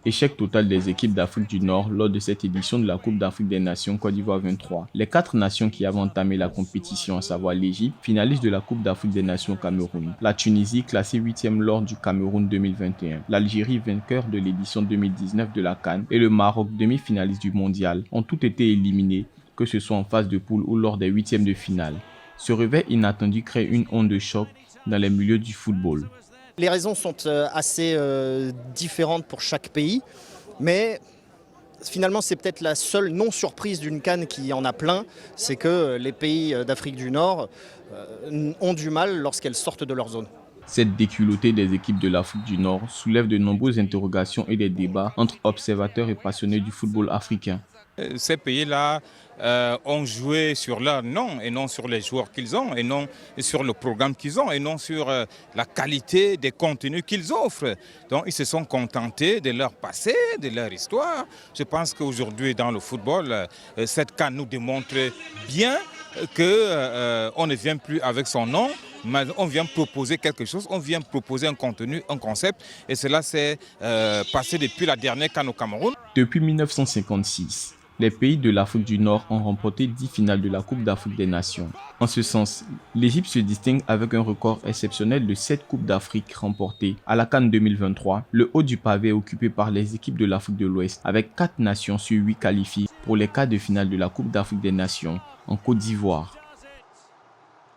Échec total des équipes d'Afrique du Nord lors de cette édition de la Coupe d'Afrique des Nations Côte d'Ivoire 23. Les 4 nations qui avaient entamé la compétition, à savoir l'Égypte, finaliste de la Coupe d'Afrique des Nations au Cameroun, la Tunisie, classée 8e lors du Cameroun 2021, l'Algérie, vainqueur de l'édition 2019 de la CAN, et le Maroc, demi-finaliste du mondial, ont tous été éliminés, que ce soit en phase de poule ou lors des huitièmes de finale. Ce réveil inattendu crée une onde de choc dans les milieux du football. Les raisons sont assez différentes pour chaque pays, mais finalement c'est peut-être la seule non-surprise d'une CAN qui en a plein, c'est que les pays d'Afrique du Nord ont du mal lorsqu'elles sortent de leur zone. Cette déculottée des équipes de l'Afrique du Nord soulève de nombreuses interrogations et des débats entre observateurs et passionnés du football africain. Ces pays-là ont joué sur leur nom et non sur les joueurs qu'ils ont, et non sur le programme qu'ils ont, et non sur la qualité des contenus qu'ils offrent. Donc ils se sont contentés de leur passé, de leur histoire. Je pense qu'aujourd'hui dans le football, cette CAN nous démontre bien qu'on ne vient plus avec son nom, mais on vient proposer quelque chose, on vient proposer un contenu, un concept, et cela s'est passé depuis la dernière CAN au Cameroun. Depuis 1956, les pays de l'Afrique du Nord ont remporté 10 finales de la Coupe d'Afrique des Nations. En ce sens, l'Égypte se distingue avec un record exceptionnel de 7 Coupes d'Afrique remportées. À la CAN 2023, le haut du pavé est occupé par les équipes de l'Afrique de l'Ouest, avec 4 nations sur 8 qualifiées pour les quarts de finale de la Coupe d'Afrique des Nations en Côte d'Ivoire.